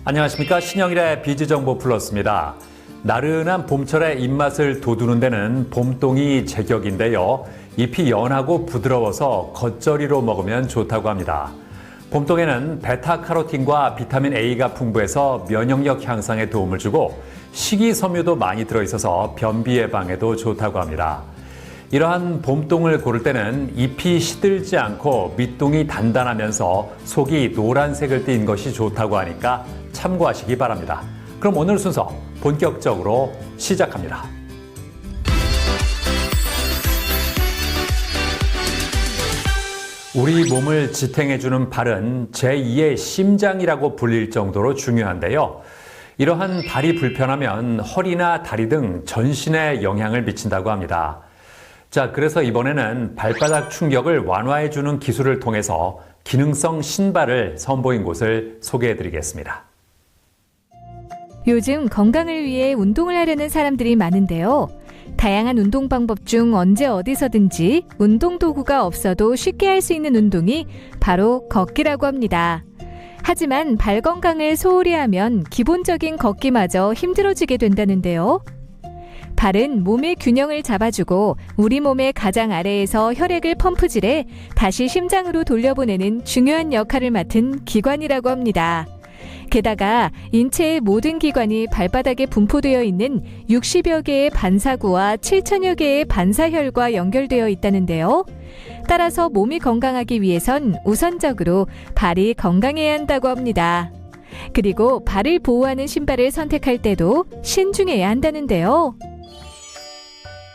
안녕하십니까. 신영일의 비지정보 플러스입니다. 나른한 봄철의 입맛을 돋우는 데는 봄동이 제격인데요. 잎이 연하고 부드러워서 겉절이로 먹으면 좋다고 합니다. 봄동에는 베타카로틴과 비타민 A가 풍부해서 면역력 향상에 도움을 주고 식이섬유도 많이 들어있어서 변비 예방에도 좋다고 합니다. 이러한 봄동을 고를 때는 잎이 시들지 않고 밑동이 단단하면서 속이 노란색을 띤 것이 좋다고 하니까 참고하시기 바랍니다. 그럼 오늘 순서 본격적으로 시작합니다. 우리 몸을 지탱해주는 발은 제2의 심장이라고 불릴 정도로 중요한데요. 이러한 발이 불편하면 허리나 다리 등 전신에 영향을 미친다고 합니다. 자, 그래서 이번에는 발바닥 충격을 완화해주는 기술을 통해서 기능성 신발을 선보인 곳을 소개해드리겠습니다. 요즘 건강을 위해 운동을 하려는 사람들이 많은데요. 다양한 운동 방법 중 언제 어디서든지 운동 도구가 없어도 쉽게 할 수 있는 운동이 바로 걷기라고 합니다. 하지만 발 건강을 소홀히 하면 기본적인 걷기마저 힘들어지게 된다는데요. 발은 몸의 균형을 잡아주고 우리 몸의 가장 아래에서 혈액을 펌프질해 다시 심장으로 돌려보내는 중요한 역할을 맡은 기관이라고 합니다. 게다가 인체의 모든 기관이 발바닥에 분포되어 있는 60여 개의 반사구와 7천여 개의 반사혈과 연결되어 있다는데요. 따라서 몸이 건강하기 위해선 우선적으로 발이 건강해야 한다고 합니다. 그리고 발을 보호하는 신발을 선택할 때도 신중해야 한다는데요.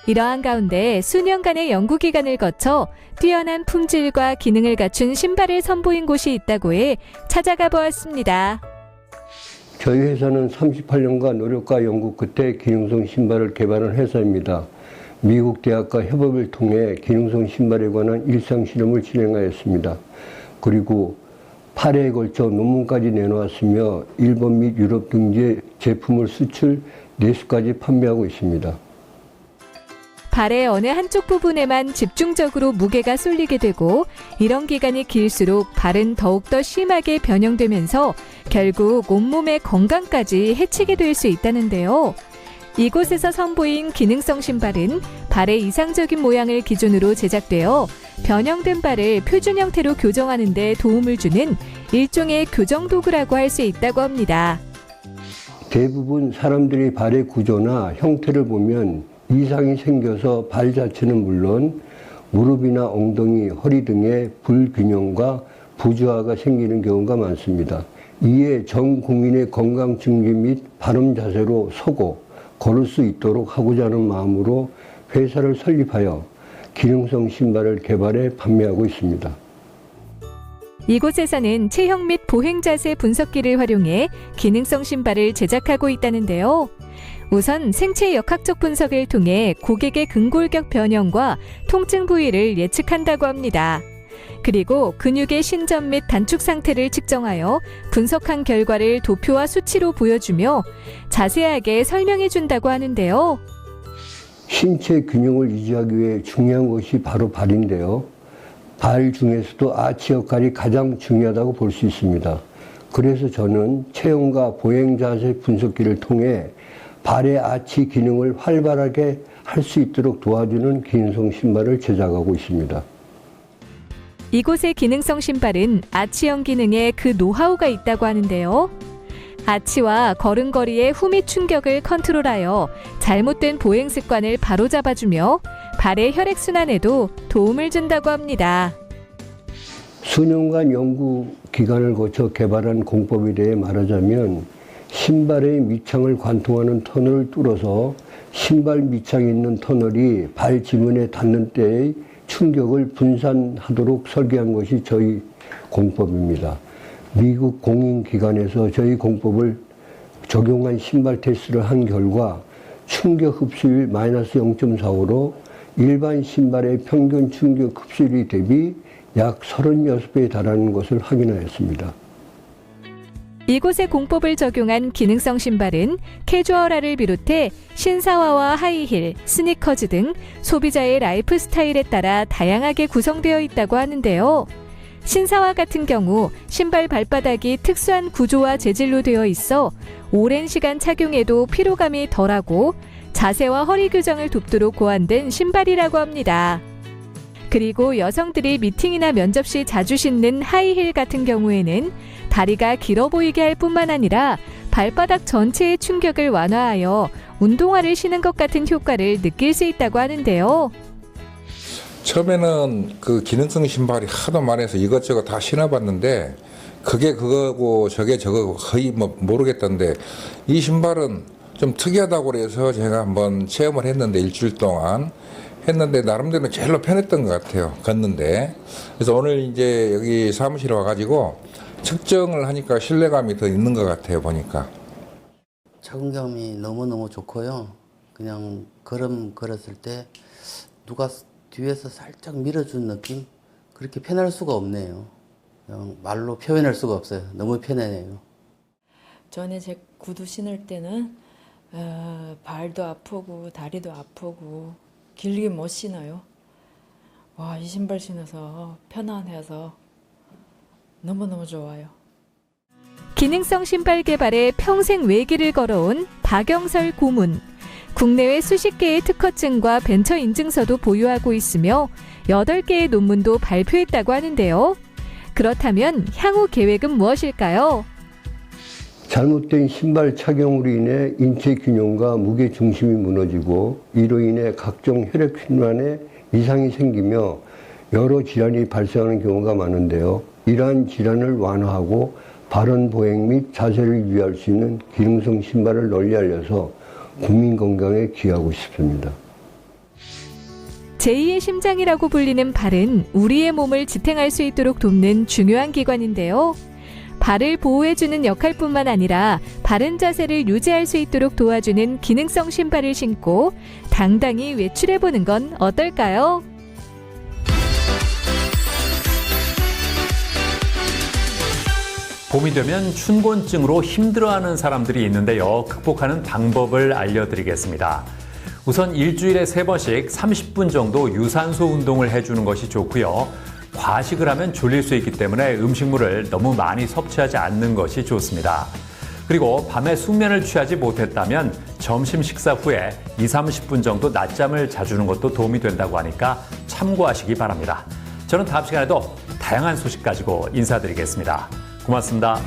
이러한 가운데 수년간의 연구기간을 거쳐 뛰어난 품질과 기능을 갖춘 신발을 선보인 곳이 있다고 해 찾아가 보았습니다. 저희 회사는 38년간 노력과 연구 끝에 기능성 신발을 개발한 회사입니다. 미국 대학과 협업을 통해 기능성 신발에 관한 일상 실험을 진행하였습니다. 그리고 8회에 걸쳐 논문까지 내놓았으며 일본 및 유럽 등지 제품을 수출, 내수까지 판매하고 있습니다. 발의 어느 한쪽 부분에만 집중적으로 무게가 쏠리게 되고 이런 기간이 길수록 발은 더욱더 심하게 변형되면서 결국 온몸의 건강까지 해치게 될 수 있다는데요. 이곳에서 선보인 기능성 신발은 발의 이상적인 모양을 기준으로 제작되어 변형된 발을 표준 형태로 교정하는 데 도움을 주는 일종의 교정 도구라고 할 수 있다고 합니다. 대부분 사람들이 발의 구조나 형태를 보면 이상이 생겨서 발 자체는 물론 무릎이나 엉덩이, 허리 등의 불균형과 부조화가 생기는 경우가 많습니다. 이에 전 국민의 건강 증진 및 바른 자세로 서고 걸을 수 있도록 하고자 하는 마음으로 회사를 설립하여 기능성 신발을 개발해 판매하고 있습니다. 이곳에서는 체형 및 보행 자세 분석기를 활용해 기능성 신발을 제작하고 있다는데요. 우선 생체 역학적 분석을 통해 고객의 근골격 변형과 통증 부위를 예측한다고 합니다. 그리고 근육의 신전 및 단축 상태를 측정하여 분석한 결과를 도표와 수치로 보여주며 자세하게 설명해 준다고 하는데요. 신체 균형을 유지하기 위해 중요한 것이 바로 발인데요. 발 중에서도 아치 역할이 가장 중요하다고 볼 수 있습니다. 그래서 저는 체형과 보행 자세 분석기를 통해 발의 아치 기능을 활발하게 할 수 있도록 도와주는 기능성 신발을 제작하고 있습니다. 이곳의 기능성 신발은 아치형 기능에 그 노하우가 있다고 하는데요. 아치와 걸음걸이의 후미 충격을 컨트롤하여 잘못된 보행 습관을 바로잡아주며 발의 혈액순환에도 도움을 준다고 합니다. 수년간 연구 기간을 거쳐 개발한 공법에 대해 말하자면 신발의 밑창을 관통하는 터널을 뚫어서 신발 밑창에 있는 터널이 발 지문에 닿는 때의 충격을 분산하도록 설계한 것이 저희 공법입니다. 미국 공인기관에서 저희 공법을 적용한 신발 테스트를 한 결과 충격 흡수율 마이너스 0.45로 일반 신발의 평균 충격 흡수율이 대비 약 36배에 달하는 것을 확인하였습니다. 이곳의 공법을 적용한 기능성 신발은 캐주얼화를 비롯해 신사화와 하이힐, 스니커즈 등 소비자의 라이프 스타일에 따라 다양하게 구성되어 있다고 하는데요. 신사와 같은 경우 신발 발바닥이 특수한 구조와 재질로 되어 있어 오랜 시간 착용해도 피로감이 덜하고 자세와 허리 교정을 돕도록 고안된 신발이라고 합니다. 그리고 여성들이 미팅이나 면접 시 자주 신는 하이힐 같은 경우에는 다리가 길어 보이게 할 뿐만 아니라 발바닥 전체의 충격을 완화하여 운동화를 신은 것 같은 효과를 느낄 수 있다고 하는데요. 처음에는 그 기능성 신발이 하도 많아서 이것저것 다 신어봤는데 그게 그거고 저게 저거고 거의 뭐 모르겠던데 이 신발은 좀 특이하다고 그래서 제가 한번 체험을 했는데 일주일 동안 했는데 나름대로 제일로 편했던 것 같아요. 걷는데. 그래서 오늘 이제 여기 사무실에 와가지고 측정을 하니까 신뢰감이 더 있는 것 같아요. 보니까. 착용감이 너무너무 좋고요. 그냥 걸었을 때 누가 뒤에서 살짝 밀어준 느낌? 그렇게 편할 수가 없네요. 그냥 말로 표현할 수가 없어요. 너무 편해요. 전에 제 구두 신을 때는 발도 아프고 다리도 아프고 길게 못 신어요. 와, 이 신발 신어서 편안해서 너무너무 좋아요. 기능성 신발 개발에 평생 외길을 걸어온 박영설 고문. 국내외 수십 개의 특허증과 벤처 인증서도 보유하고 있으며 8개의 논문도 발표했다고 하는데요. 그렇다면 향후 계획은 무엇일까요? 잘못된 신발 착용으로 인해 인체 균형과 무게 중심이 무너지고 이로 인해 각종 혈액순환에 이상이 생기며 여러 질환이 발생하는 경우가 많은데요. 이러한 질환을 완화하고 바른 보행 및 자세를 유의할 수 있는 기능성 신발을 널리 알려서 국민 건강에 기하고 싶습니다. 제2의 심장이라고 불리는 발은 우리의 몸을 지탱할 수 있도록 돕는 중요한 기관인데요. 발을 보호해주는 역할뿐만 아니라 바른 자세를 유지할 수 있도록 도와주는 기능성 신발을 신고 당당히 외출해보는 건 어떨까요? 봄이 되면 춘곤증으로 힘들어하는 사람들이 있는데요. 극복하는 방법을 알려드리겠습니다. 우선 일주일에 3번씩 30분 정도 유산소 운동을 해주는 것이 좋고요. 과식을 하면 졸릴 수 있기 때문에 음식물을 너무 많이 섭취하지 않는 것이 좋습니다. 그리고 밤에 숙면을 취하지 못했다면 점심 식사 후에 20-30분 정도 낮잠을 자주는 것도 도움이 된다고 하니까 참고하시기 바랍니다. 저는 다음 시간에도 다양한 소식 가지고 인사드리겠습니다. 고맙습니다.